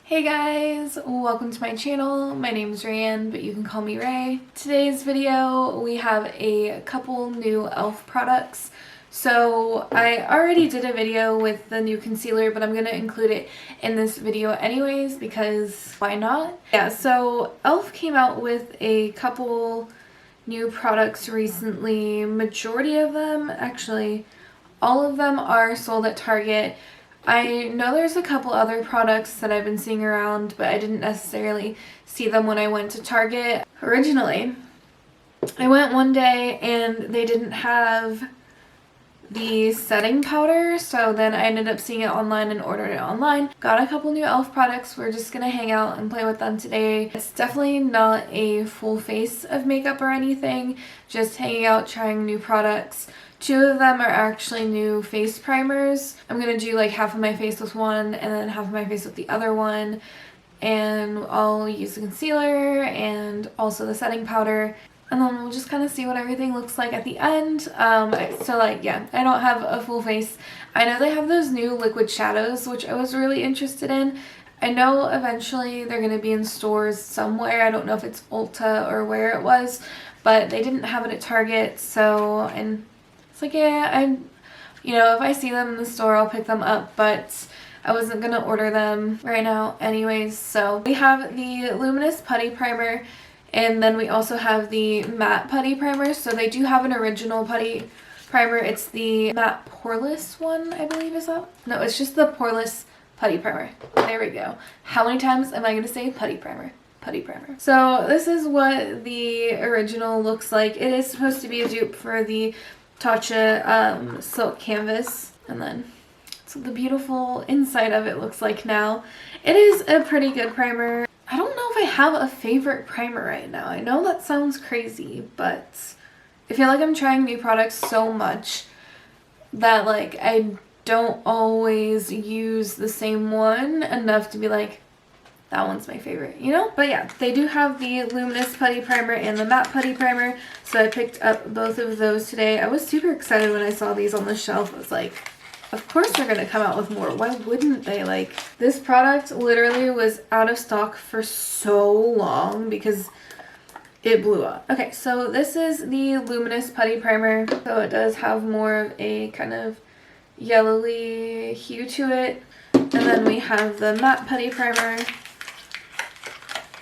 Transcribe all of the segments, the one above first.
Hey guys, welcome to my channel. My name is Raeann, but you can call me Ray. Today's video, we have a couple new e.l.f. products. So I already did a video with the new concealer, but I'm going to include it in this video anyways because why not? Yeah, so e.l.f. came out with a couple new products recently. Majority of them, actually, all of them are sold at Target. I know there's a couple other products that I've been seeing around, but I didn't necessarily see them when I went to Target. Originally, I went one day and they didn't have the setting powder, so then I ended up seeing it online and ordered it online. Got a couple new e.l.f. products. We're just gonna hang out and play with them today. It's definitely not a full face of makeup or anything, just hanging out, trying new products. Two of them are actually new face primers. I'm gonna do like half of my face with one and then half of my face with the other one, and I'll use the concealer and also the setting powder, and then we'll just kind of see what everything looks like at the end. So like, yeah, I don't have a full face. I know they have those new liquid shadows, which I was really interested in. I know eventually they're going to be in stores somewhere. I don't know if it's Ulta or where it was, but they didn't have it at Target, so, and it's like, yeah, if I see them in the store, I'll pick them up, but I wasn't going to order them right now anyways. So we have the Luminous Putty Primer, and then we also have the Matte Putty Primer. So they do have an original putty primer. It's the Matte Poreless one, I believe, is that? No, it's just the Poreless Putty Primer. There we go. How many times am I going to say putty primer? Putty primer. So this is what the original looks like. It is supposed to be a dupe for the Tatcha silk canvas, and then so the beautiful inside of it looks like now. It is a pretty good primer. I don't know if I have a favorite primer right now. I know that sounds crazy, but I feel like I'm trying new products so much that like I don't always use the same one enough to be like, that one's my favorite, you know? But yeah, they do have the Luminous Putty Primer and the Matte Putty Primer, so I picked up both of those today. I was super excited when I saw these on the shelf. I was like, of course they're going to come out with more. Why wouldn't they? Like, this product literally was out of stock for so long because it blew up. Okay, so this is the Luminous Putty Primer. So it does have more of a kind of yellowy hue to it. And then we have the Matte Putty Primer,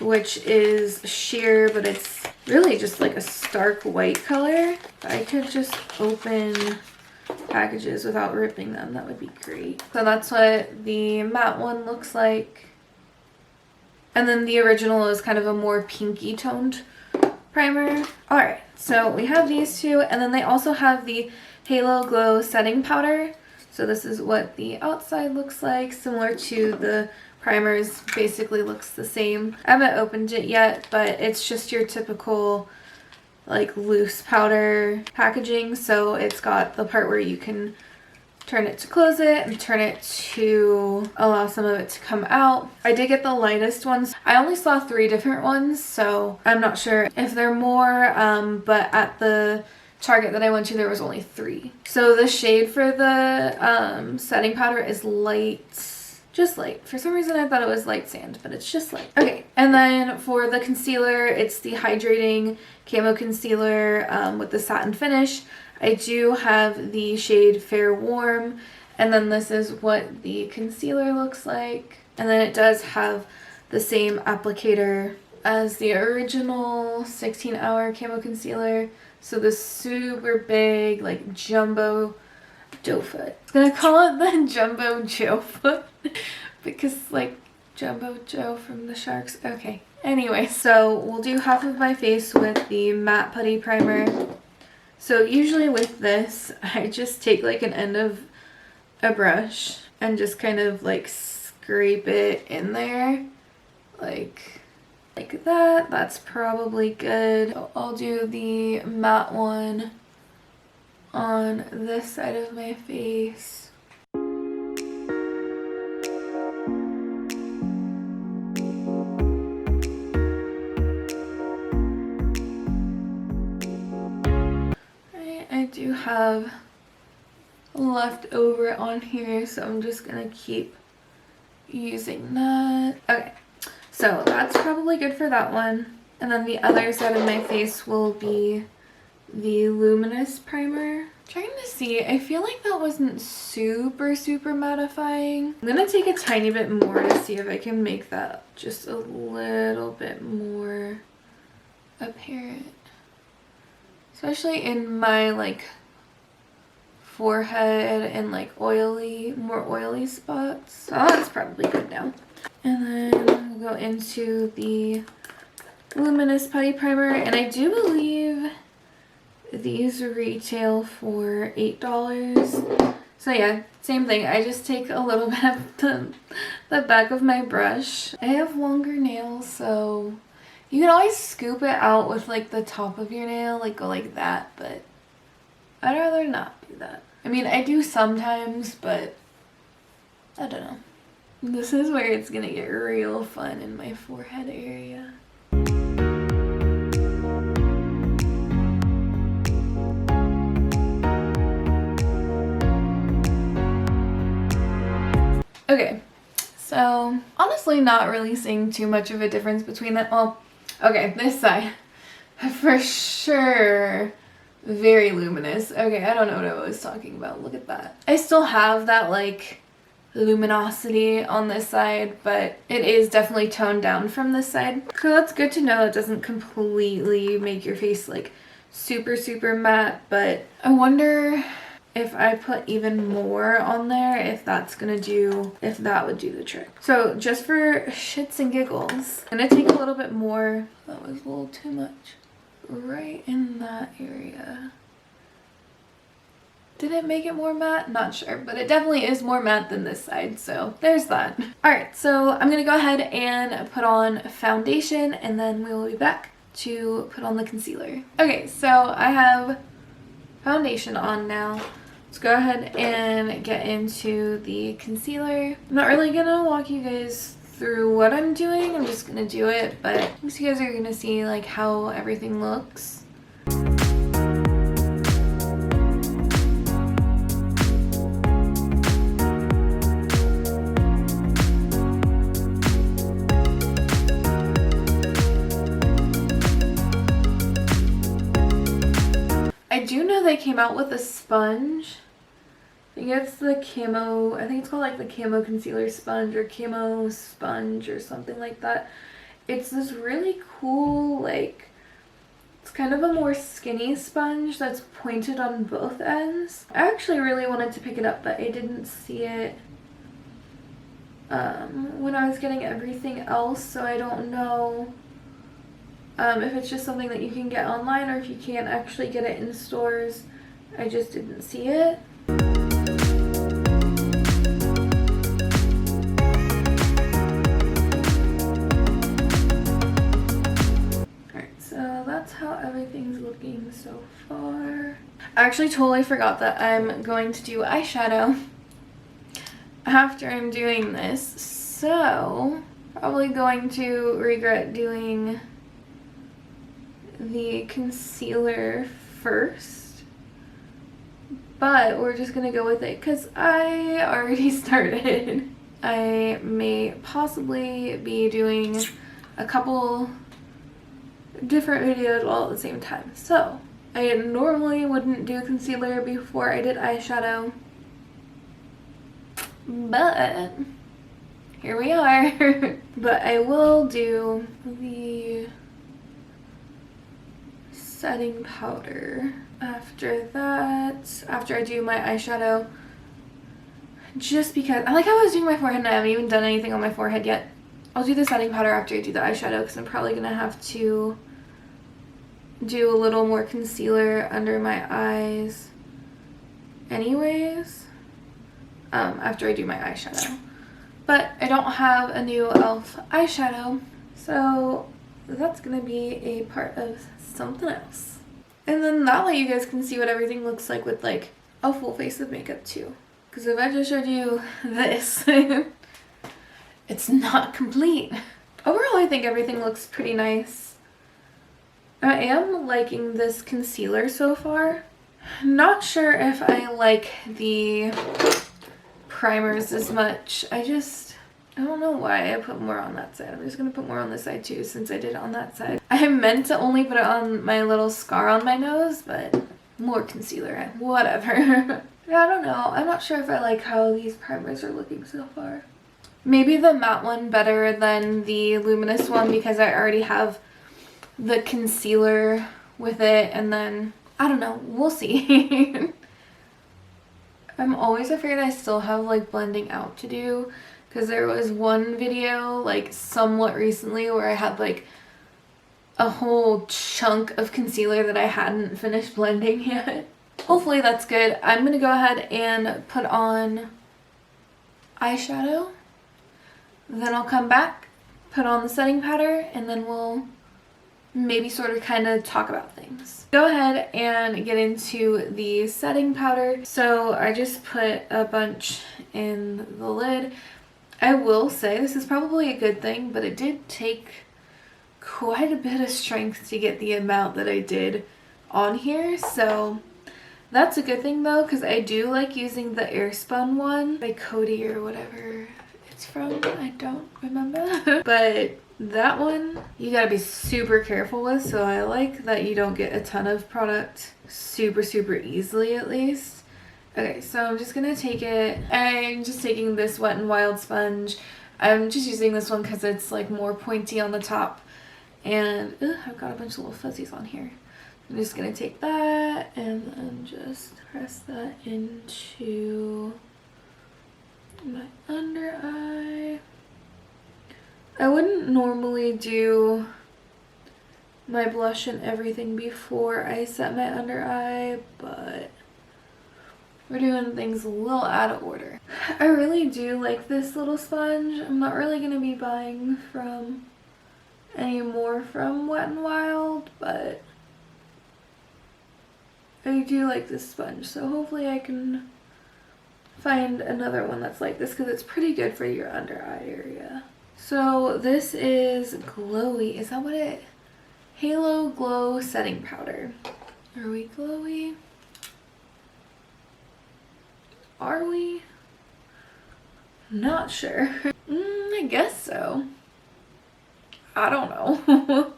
which is sheer, but it's really just like a stark white color. If I could just open packages without ripping them, that would be great. So that's what the matte one looks like. And then the original is kind of a more pinky toned primer. Alright, so we have these two, and then they also have the Halo Glow setting powder. So this is what the outside looks like, similar to the primers, basically looks the same. I haven't opened it yet, but it's just your typical like loose powder packaging. So it's got the part where you can turn it to close it and turn it to allow some of it to come out. I did get the lightest ones. I only saw 3 different ones, so I'm not sure if they're more, but at the Target that I went to, there was only 3. So the shade for the setting powder is light. Just light. For some reason I thought it was light sand, but it's just light. Okay, and then for the concealer, it's the Hydrating Camo Concealer with the satin finish. I do have the shade Fair Warm, and then this is what the concealer looks like. And then it does have the same applicator as the original 16-hour Camo Concealer. So the super big, like, jumbo doe foot. I'm gonna call it the Jumbo Joe foot because like Jumbo Joe from the Sharks. Okay, anyway, so we'll do half of my face with the Matte Putty Primer. So usually with this, I just take like an end of a brush and just kind of like scrape it in there like that. That's probably good. So I'll do the matte one on this side of my face. I do have left over on here, so I'm just gonna keep using that. Okay, so that's probably good for that one. And then the other side of my face will be the luminous primer. Trying to see, I feel like that wasn't super mattifying. I'm gonna take a tiny bit more to see if I can make that just a little bit more apparent. Especially in my like forehead and like more oily spots. Oh, that's probably good now. And then we'll go into the luminous putty primer, and I do believe these retail for $8. So yeah, same thing. I just take a little bit of the back of my brush. I have longer nails, so you can always scoop it out with like the top of your nail, like go like that, but I'd rather not do that. I mean, I do sometimes, but I don't know. This is where it's gonna get real fun in my forehead area. Okay, so honestly not really seeing too much of a difference between that. Well, okay, this side, for sure, very luminous. Okay, I don't know what I was talking about. Look at that. I still have that like luminosity on this side, but it is definitely toned down from this side. So that's good to know. It doesn't completely make your face like super matte, but I wonder if I put even more on there, if that would do the trick. So just for shits and giggles, I'm gonna take a little bit more. That was a little too much. Right in that area. Did it make it more matte? Not sure, but it definitely is more matte than this side, so there's that. Alright, so I'm gonna go ahead and put on foundation, and then we will be back to put on the concealer. Okay, so I have foundation on now. Let's go ahead and get into the concealer. I'm not really gonna walk you guys through what I'm doing. I'm just gonna do it, but at least you guys are gonna see like how everything looks. I do know they came out with a sponge. I think it's the camo, I think it's called like the camo concealer sponge or camo sponge or something like that. It's this really cool, like, it's kind of a more skinny sponge that's pointed on both ends. I actually really wanted to pick it up, but I didn't see it when I was getting everything else, so I don't know if it's just something that you can get online or if you can't actually get it in stores. I just didn't see it. That's how everything's looking so far. I actually totally forgot that I'm going to do eyeshadow after I'm doing this, so probably going to regret doing the concealer first, but we're just gonna go with it because I already started. I may possibly be doing a couple different videos all at the same time. So I normally wouldn't do concealer before I did eyeshadow, but here we are. But I will do the setting powder after that, after I do my eyeshadow, just because I like how I was doing my forehead and I haven't even done anything on my forehead yet. I'll do the setting powder after I do the eyeshadow because I'm probably gonna have to do a little more concealer under my eyes anyways, after I do my eyeshadow. But I don't have a new e.l.f. eyeshadow, so that's gonna be a part of something else. And then that way you guys can see what everything looks like with like a full face of makeup too. Because if I just showed you this, it's not complete. Overall, I think everything looks pretty nice. I am liking this concealer so far. Not sure if I like the primers as much. I just I don't know why I put more on that side. I'm just going to put more on this side too since I did it on that side. I meant to only put it on my little scar on my nose, but more concealer, whatever. I don't know. I'm not sure if I like how these primers are looking so far. Maybe the matte one better than the luminous one because I already have the concealer with it, and then I don't know. We'll see. I'm always afraid I still have like blending out to do. Because there was one video, like, somewhat recently where I had, like, a whole chunk of concealer that I hadn't finished blending yet. Hopefully that's good. I'm going to go ahead and put on eyeshadow. Then I'll come back, put on the setting powder, and then we'll maybe sort of kind of talk about things. Go ahead and get into the setting powder. So I just put a bunch in the lid. I will say this is probably a good thing, but it did take quite a bit of strength to get the amount that I did on here. So that's a good thing though, because I do like using the Airspun one by Cody or whatever it's from. I don't remember. But that one you gotta be super careful with, so I like that you don't get a ton of product super easily at least. Okay, so I'm just gonna take it. I'm just taking this Wet n Wild sponge. I'm just using this one because it's like more pointy on the top. And I've got a bunch of little fuzzies on here. I'm just gonna take that and then just press that into my under eye. I wouldn't normally do my blush and everything before I set my under eye, but we're doing things a little out of order. I really do like this little sponge. I'm not really going to be buying from any more from Wet n Wild, but I do like this sponge. So hopefully I can find another one that's like this because it's pretty good for your under eye area. So this is glowy. Is that what it? Halo Glow Setting Powder. Are we glowy? Are we? Not sure. I guess so. I don't know.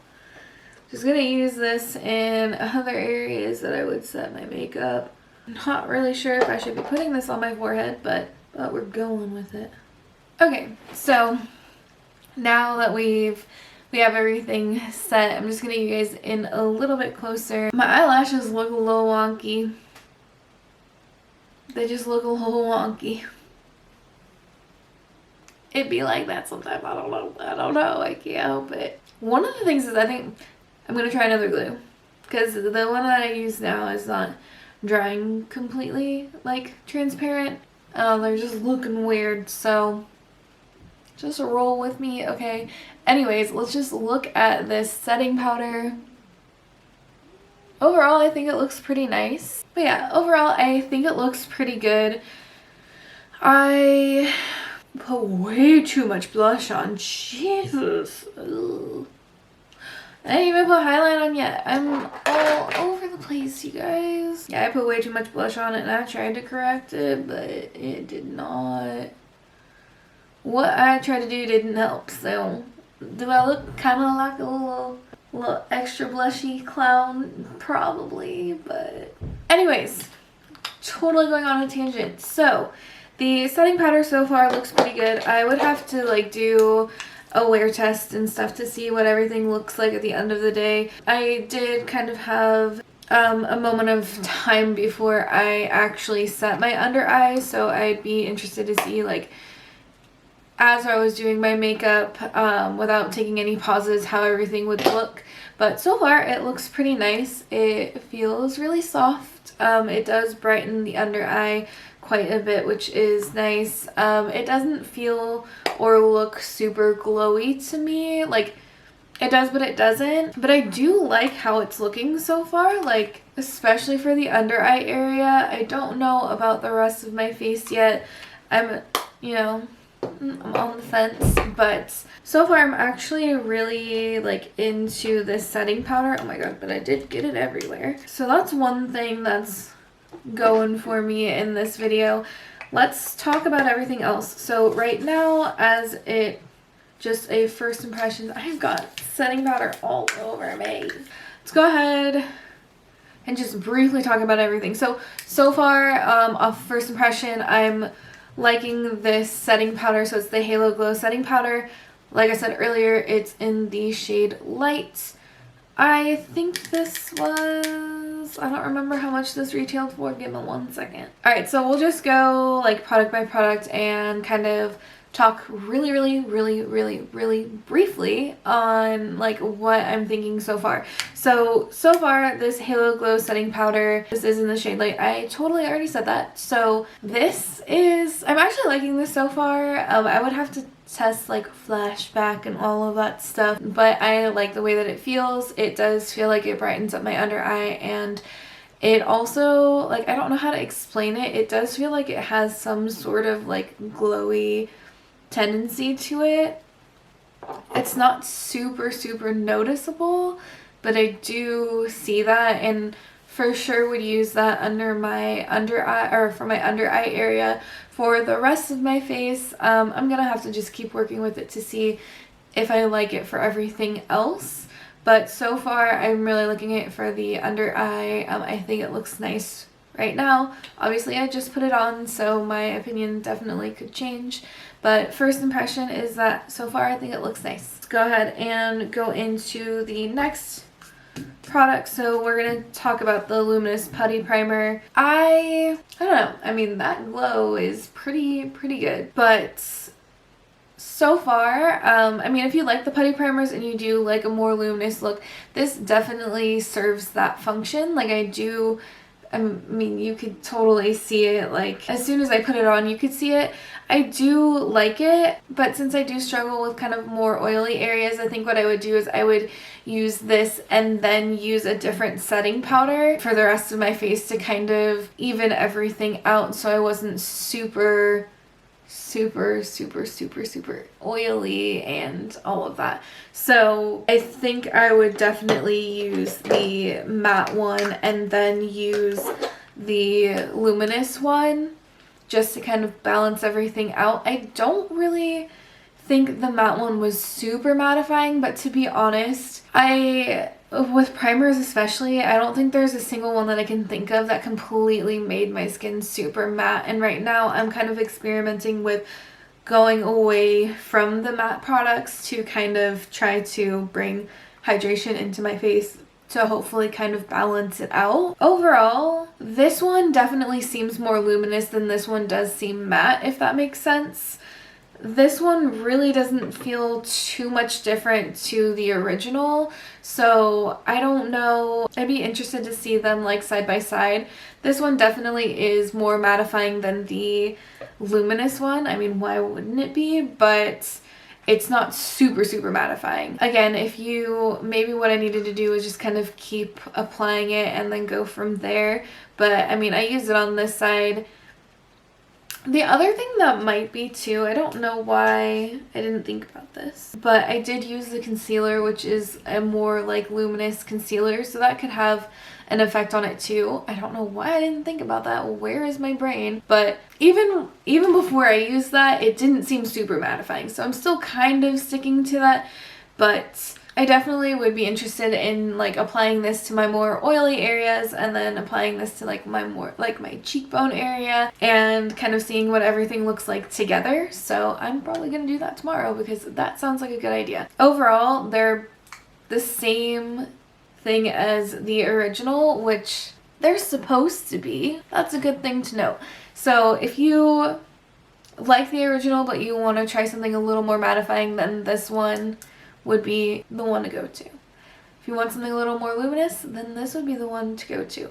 Just gonna use this in other areas that I would set my makeup. Not really sure if I should be putting this on my forehead, but we're going with it. Okay, so now that we have everything set, I'm just gonna get you guys in a little bit closer. My eyelashes look a little wonky. They just look a little wonky. It'd be like that sometimes. I don't know. I can't help it. One of the things is I think I'm going to try another glue. Because the one that I use now is not drying completely, like, transparent. They're just looking weird. So just roll with me, okay? Anyways, let's just look at this setting powder. Overall, I think it looks pretty nice. But yeah, overall, I think it looks pretty good. I put way too much blush on. Jesus. Ugh. I didn't even put highlight on yet. I'm all over the place, you guys. Yeah, I put way too much blush on it and I tried to correct it, but it did not. What I tried to do didn't help, so do I look kind of like a little extra blushy clown? Probably, but anyways, totally going on a tangent. So the setting powder so far looks pretty good. I would have to like do a wear test and stuff to see what everything looks like at the end of the day. I did kind of have a moment of time before I actually set my under eye, so I'd be interested to see, like, as I was doing my makeup, without taking any pauses, how everything would look. But so far it looks pretty nice. It feels really soft. It does brighten the under eye quite a bit, which is nice. It doesn't feel or look super glowy to me. Like, it does, but it doesn't. But I do like how it's looking so far, like, especially for the under eye area. I don't know about the rest of my face yet. I'm on the fence, but so far I'm actually really like into this setting powder. Oh my god, but I did get it everywhere. So that's one thing that's going for me in this video. let's talk about everything else. So right now, just a first impression, I've got setting powder all over me. Let's go ahead and just briefly talk about everything. So far, off first impression, I'm liking this setting powder. So it's the Halo Glow setting powder. Like I said earlier, it's in the shade Light. I think this was, I don't remember how much this retailed for. Give me 1 second. Alright, so we'll just go like product by product and kind of talk really briefly on like what I'm thinking so far. So far, this Halo Glow setting powder, this is in the shade Light. I totally already said that. So this is, I'm actually liking this so far. I would have to test like flashback and all of that stuff, but I like the way that it feels. It does feel like it brightens up my under eye, and it also, like, I don't know how to explain it. It does feel like it has some sort of like glowy tendency to it. It's not super noticeable, but I do see that, and for sure would use that under my under eye, or for my under eye area. For the rest of my face, I'm gonna have to just keep working with it to see if I like it for everything else. But so far, I'm really looking at it for the under eye. I think it looks nice right now. Obviously, I just put it on, so my opinion definitely could change. But first impression is that so far, I think it looks nice. Let's go ahead and go into the next product. So we're gonna talk about the Luminous Putty Primer. I don't know. I mean, that glow is pretty good. But so far, I mean, if you like the putty primers and you do like a more luminous look, this definitely serves that function. Like, I mean, you could totally see it. Like, as soon as I put it on, you could see it. I do like it, but since I do struggle with kind of more oily areas, I think what I would do is I would use this and then use a different setting powder for the rest of my face to kind of even everything out, so I wasn't super oily and all of that. So I think I would definitely use the matte one and then use the luminous one just to kind of balance everything out. I don't really think the matte one was super mattifying, but to be honest, with primers especially, I don't think there's a single one that I can think of that completely made my skin super matte. And right now I'm kind of experimenting with going away from the matte products to kind of try to bring hydration into my face to hopefully kind of balance it out. Overall, this one definitely seems more luminous than this one does seem matte, if that makes sense. This one really doesn't feel too much different to the original, so I don't know. I'd be interested to see them like side by side. This one definitely is more mattifying than the luminous one. I mean, why wouldn't it be? But it's not super mattifying. Again, maybe what I needed to do is just kind of keep applying it and then go from there. But I mean, I used it on this side. The other thing that might be too, I don't know why I didn't think about this, but I did use the concealer, which is a more like luminous concealer, so that could have an effect on it too. I don't know why I didn't think about that. Where is my brain? But even before I used that, it didn't seem super mattifying, so I'm still kind of sticking to that. But I definitely would be interested in like applying this to my more oily areas and then applying this to like my more like my cheekbone area and kind of seeing what everything looks like together. So I'm probably gonna do that tomorrow because that sounds like a good idea. Overall, they're the same thing as the original, which they're supposed to be. That's a good thing to know. So if you like the original but you want to try something a little more mattifying, then this one would be the one to go to. If you want something a little more luminous, then this would be the one to go to.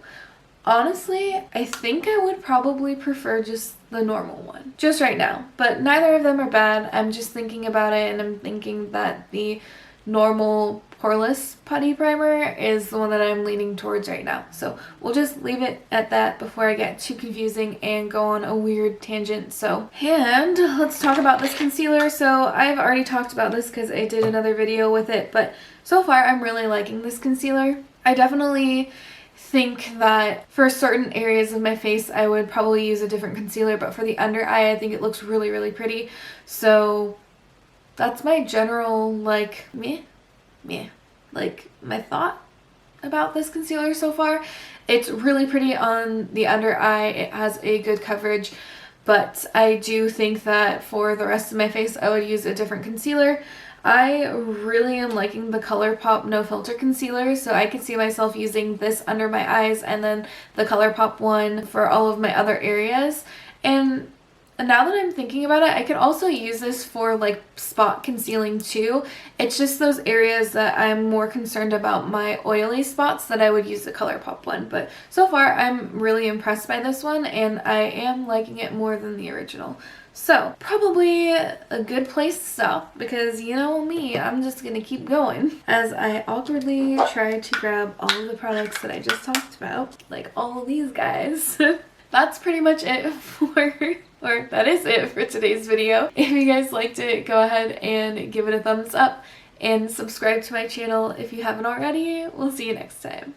Honestly, I think I would probably prefer just the normal one, just right now. But neither of them are bad. I'm just thinking about it and I'm thinking that the normal poreless putty primer is the one that I'm leaning towards right now. So we'll just leave it at that before I get too confusing and go on a weird tangent. And let's talk about this concealer. So I've already talked about this because I did another video with it, but so far I'm really liking this concealer. I definitely think that for certain areas of my face I would probably use a different concealer, but for the under eye I think it looks really, really pretty. So that's my general like like my thought about this concealer so far. It's really pretty on the under eye. It has a good coverage, but I do think that for the rest of my face I would use a different concealer. I really am liking the ColourPop No Filter Concealer, so I can see myself using this under my eyes and then the ColourPop one for all of my other areas. And now that I'm thinking about it, I could also use this for like spot concealing too. It's just those areas that I'm more concerned about my oily spots that I would use the ColourPop one. But so far I'm really impressed by this one and I am liking it more than the original. So probably a good place to stop because you know me, I'm just gonna keep going as I awkwardly try to grab all of the products that I just talked about, like all of these guys. That's pretty much it that is it for today's video. If you guys liked it, go ahead and give it a thumbs up and subscribe to my channel if you haven't already. We'll see you next time.